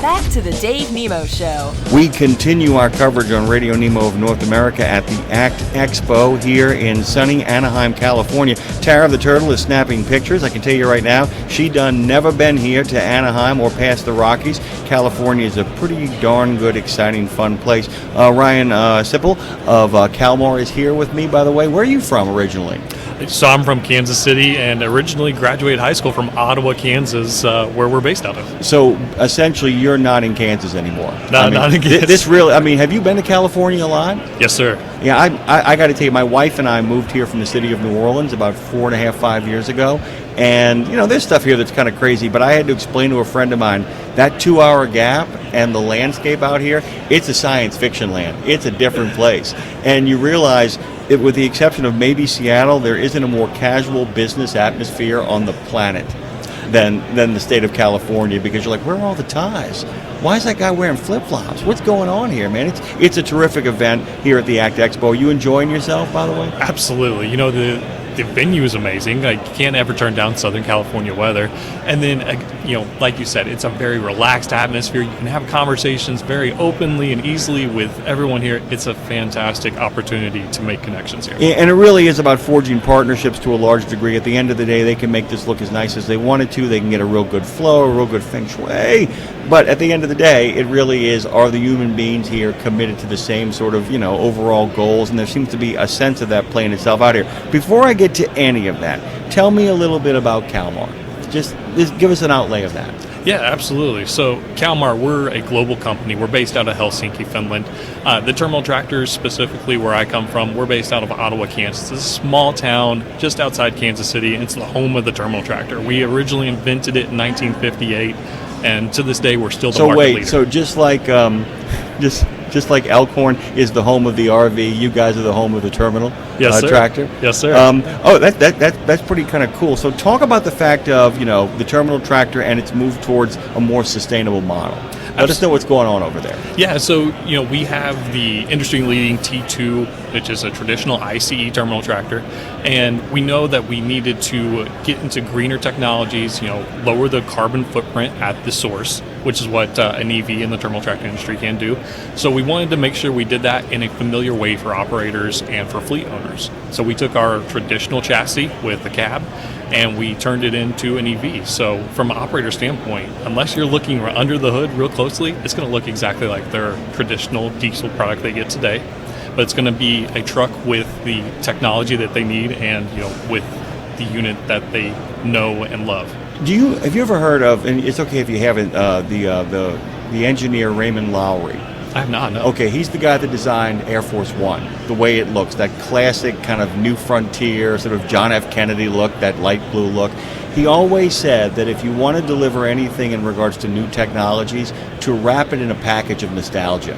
back to the Dave Nemo Show. We continue our coverage on Radio Nemo of North America at the ACT Expo here in sunny Anaheim, California. Tara the Turtle is snapping pictures. I can tell you right now, she done never been here to Anaheim or past the Rockies. California is a pretty darn good, exciting, fun place. Ryan Sipple of Kalmar is here with me, by the way. Where are you from originally? So I'm from Kansas City and originally graduated high school from Ottawa, Kansas, where we're based out of. So essentially, you're not in Kansas anymore. Not in Kansas. This really, have you been to California a lot? Yes, sir. Yeah, I got to tell you, my wife and I moved here from the city of New Orleans about 4.5, 5 years ago. And, there's stuff here that's kind of crazy, but I had to explain to a friend of mine that 2-hour gap and the landscape out here, it's a science fiction land. It's a different place. And you realize, with the exception of maybe Seattle, there isn't a more casual business atmosphere on the planet than the state of California, because you're like, where are all the ties? Why is that guy wearing flip-flops? What's going on here, man? It's a terrific event here at the ACT Expo. Are you enjoying yourself, by the way? Absolutely. The venue is amazing. I can't ever turn down Southern California weather. And then, like you said, it's a very relaxed atmosphere. You can have conversations very openly and easily with everyone here. It's a fantastic opportunity to make connections here. And it really is about forging partnerships to a large degree. At the end of the day, they can make this look as nice as they want it to. They can get a real good flow, a real good feng shui. But at the end of the day, it really is, are the human beings here committed to the same sort of, overall goals? And there seems to be a sense of that playing itself out here. Before I get to any of that, tell me a little bit about Kalmar. Just give us an outlay of that. Yeah, absolutely. So Kalmar, we're a global company. We're based out of Helsinki, Finland. The terminal tractors, specifically where I come from, we're based out of Ottawa, Kansas. It's a small town just outside Kansas City. It's the home of the terminal tractor. We originally invented it in 1958, and to this day, we're still the market leader. So just like Elkhorn is the home of the RV, you guys are the home of the terminal tractor? Yes, sir. That's pretty kind of cool. So talk about the fact of, the terminal tractor and its move towards a more sustainable model. Let us know what's going on over there. Yeah, so, we have the industry-leading T2, which is a traditional ICE terminal tractor, and we know that we needed to get into greener technologies, lower the carbon footprint at the source, which is what an EV in the terminal tractor industry can do. So we wanted to make sure we did that in a familiar way for operators and for fleet owners. So we took our traditional chassis with the cab and we turned it into an EV. So from an operator standpoint, unless you're looking under the hood real closely, it's going to look exactly like their traditional diesel product they get today. But it's going to be a truck with the technology that they need and with the unit that they know and love. Have you ever heard of, and it's okay if you haven't, the engineer Raymond Lowry? I have not, no. Okay, he's the guy that designed Air Force One, the way it looks, that classic kind of new frontier, sort of John F. Kennedy look, that light blue look. He always said that if you want to deliver anything in regards to new technologies, to wrap it in a package of nostalgia.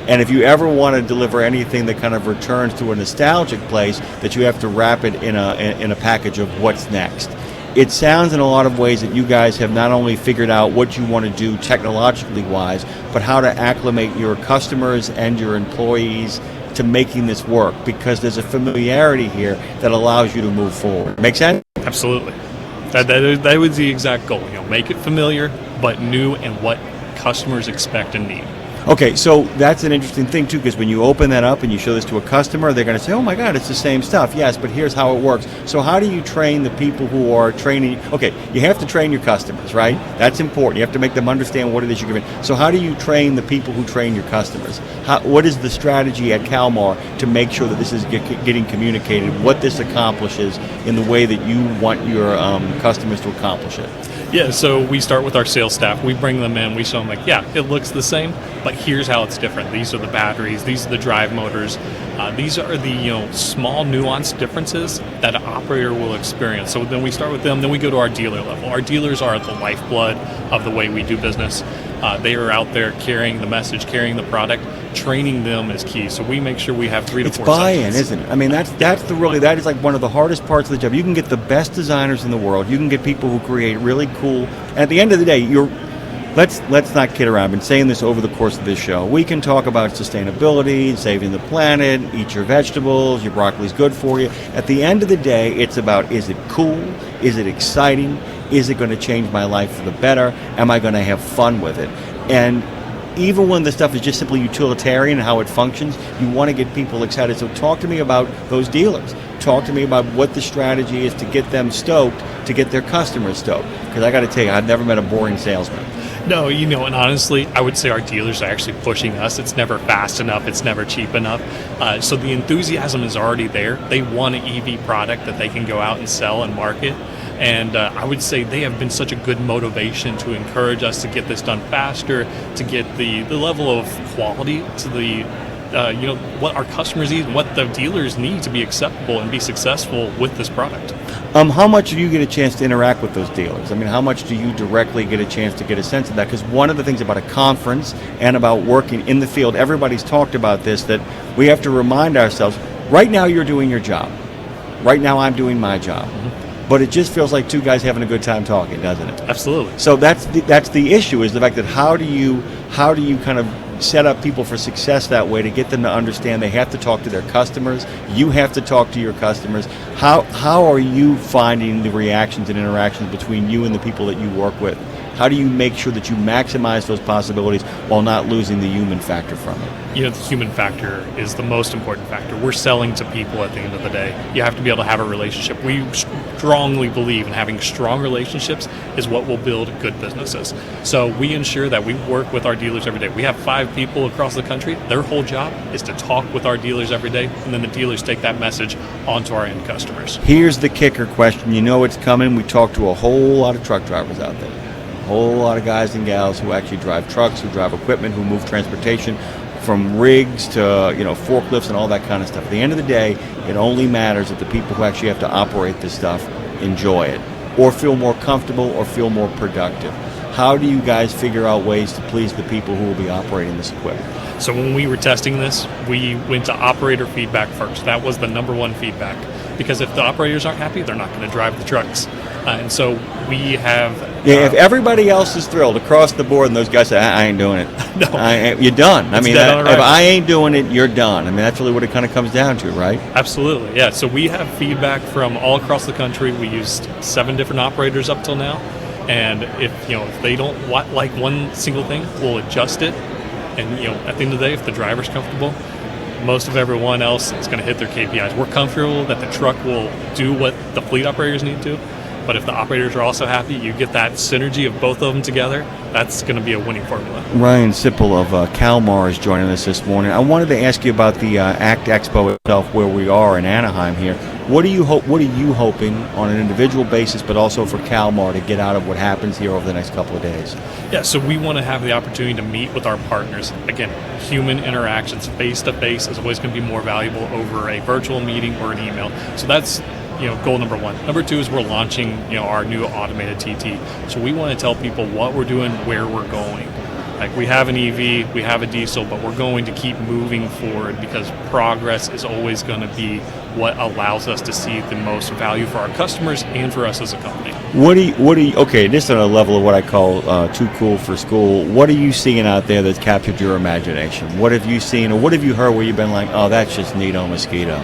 And if you ever want to deliver anything that kind of returns to a nostalgic place, that you have to wrap it in a package of what's next. It sounds in a lot of ways that you guys have not only figured out what you want to do technologically wise, but how to acclimate your customers and your employees to making this work, because there's a familiarity here that allows you to move forward. Make sense? Absolutely. That was the exact goal. Make it familiar, but new and what customers expect and need. Okay, so that's an interesting thing, too, because when you open that up and you show this to a customer, they're going to say, oh, my God, it's the same stuff. Yes, but here's how it works. So how do you train the people who are training? Okay, you have to train your customers, right? That's important. You have to make them understand what it is you're giving. So how do you train the people who train your customers? What is the strategy at Kalmar to make sure that this is getting communicated, what this accomplishes in the way that you want your customers to accomplish it? Yeah, so we start with our sales staff. We bring them in. We show them, it looks the same, but here's how it's different. These are the batteries. These are the drive motors. These are the small nuanced differences that an operator will experience. So then we start with them. Then we go to our dealer level. Our dealers are the lifeblood of the way we do business. They are out there carrying the message, carrying the product. Training them is key. So we make sure we have 3 to 4 It's buy-in, sessions. isn't it? I mean, that is like one of the hardest parts of the job. You can get the best designers in the world. You can get people who create really cool. And at the end of the day, let's not kid around. I've been saying this over the course of this show. We can talk about sustainability, saving the planet, eat your vegetables, your broccoli's good for you. At the end of the day, it's about, is it cool? Is it exciting? Is it going to change my life for the better? Am I going to have fun with it? And even when the stuff is just simply utilitarian and how it functions, you want to get people excited. So talk to me about those dealers. Talk to me about what the strategy is to get them stoked, to get their customers stoked. Because I got to tell you, I've never met a boring salesman. No, and honestly, I would say our dealers are actually pushing us. It's never fast enough. It's never cheap enough. So the enthusiasm is already there. They want an EV product that they can go out and sell and market. And I would say they have been such a good motivation to encourage us to get this done faster, to get the level of quality to the what our customers need, what the dealers need to be acceptable and be successful with this product. How much do you get a chance to interact with those dealers? I mean, how much do you directly get a chance to get a sense of that? Because one of the things about a conference and about working in the field, everybody's talked about this, that we have to remind ourselves, right now you're doing your job. Right now I'm doing my job. Mm-hmm. But it just feels like two guys having a good time talking, doesn't it? Absolutely. So that's the issue, is the fact that how do you kind of set up people for success that way, to get them to understand they have to talk to their customers, you have to talk to your customers. How are you finding the reactions and interactions between you and the people that you work with? How do you make sure that you maximize those possibilities while not losing the human factor from it? The human factor is the most important factor. We're selling to people at the end of the day. You have to be able to have a relationship. We strongly believe in having strong relationships is what will build good businesses. So we ensure that we work with our dealers every day. We have 5 people across the country. Their whole job is to talk with our dealers every day, and then the dealers take that message onto our end customers. Here's the kicker question. You know it's coming. We talk to a whole lot of truck drivers out there. A whole lot of guys and gals who actually drive trucks, who drive equipment, who move transportation, from rigs to forklifts and all that kind of stuff. At the end of the day, it only matters if the people who actually have to operate this stuff enjoy it, or feel more comfortable, or feel more productive. How do you guys figure out ways to please the people who will be operating this equipment? So when we were testing this, we went to operator feedback first. That was the number one feedback, because if the operators aren't happy, they're not going to drive the trucks. And so we have... if everybody else is thrilled across the board and those guys say, I ain't doing it, no, you're done. I mean, if right. I ain't doing it, you're done. I mean, that's really what it kind of comes down to, right? Absolutely, yeah. So we have feedback from all across the country. We used 7 different operators up till now. And if they don't like one single thing, we'll adjust it. And at the end of the day, if the driver's comfortable, most of everyone else is going to hit their KPIs. We're comfortable that the truck will do what the fleet operators need to. But if the operators are also happy, you get that synergy of both of them together. That's going to be a winning formula. Ryan Sipple of Kalmar is joining us this morning. I wanted to ask you about the ACT Expo itself, where we are in Anaheim here. What are you hoping on an individual basis, but also for Kalmar, to get out of what happens here over the next couple of days? Yeah, so we want to have the opportunity to meet with our partners. Again, human interactions, face-to-face, is always going to be more valuable over a virtual meeting or an email. So that's goal number 1. Number 2 is we're launching our new automated TT. So we want to tell people what we're doing, where we're going. Like, we have an EV, we have a diesel, but we're going to keep moving forward, because progress is always going to be what allows us to see the most value for our customers and for us as a company. What do you okay, this is on a level of what I call too cool for school. What are you seeing out there that's captured your imagination? What have you seen, or what have you heard where you've been like, oh, that's just neato mosquito?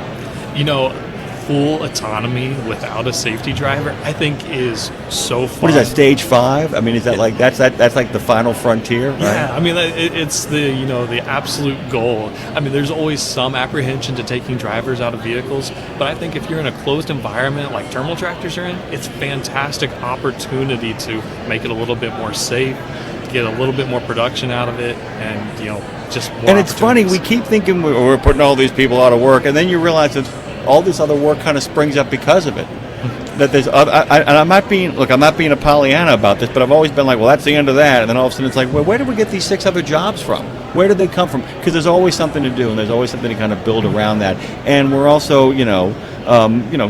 Full autonomy without a safety driver, I think, is so fun. What is that, stage 5? I mean, is that like that's like the final frontier, right? Yeah, I mean, it's the the absolute goal. I mean, there's always some apprehension to taking drivers out of vehicles, but I think if you're in a closed environment like terminal tractors are in, it's a fantastic opportunity to make it a little bit more safe, get a little bit more production out of it, and just more. And it's funny, we keep thinking we're putting all these people out of work, and then you realize that all this other work kind of springs up because of it. That there's, and I'm not being a Pollyanna about this, but I've always been like, well, that's the end of that. And then all of a sudden it's like, well, where did we get these 6 other jobs from? Where did they come from? Because there's always something to do, and there's always something to kind of build around that. And we're also,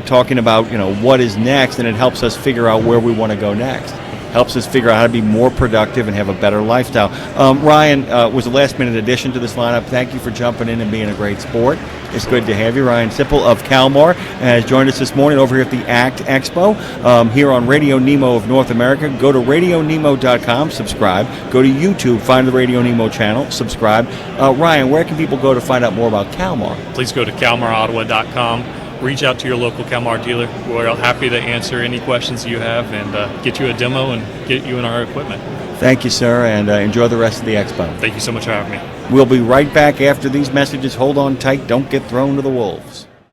talking about, what is next, and it helps us figure out where we want to go next. Helps us figure out how to be more productive and have a better lifestyle. Ryan was a last-minute addition to this lineup. Thank you for jumping in and being a great sport. It's good to have you. Ryan Sipple of Kalmar has joined us this morning over here at the ACT Expo here on Radio Nemo of North America. Go to radionemo.com, subscribe. Go to YouTube, find the Radio Nemo channel, subscribe. Ryan, where can people go to find out more about Kalmar? Please go to kalmarottawa.com. Reach out to your local Kalmar dealer. We're happy to answer any questions you have and get you a demo and get you in our equipment. Thank you, sir, and enjoy the rest of the expo. Thank you so much for having me. We'll be right back after these messages. Hold on tight. Don't get thrown to the wolves.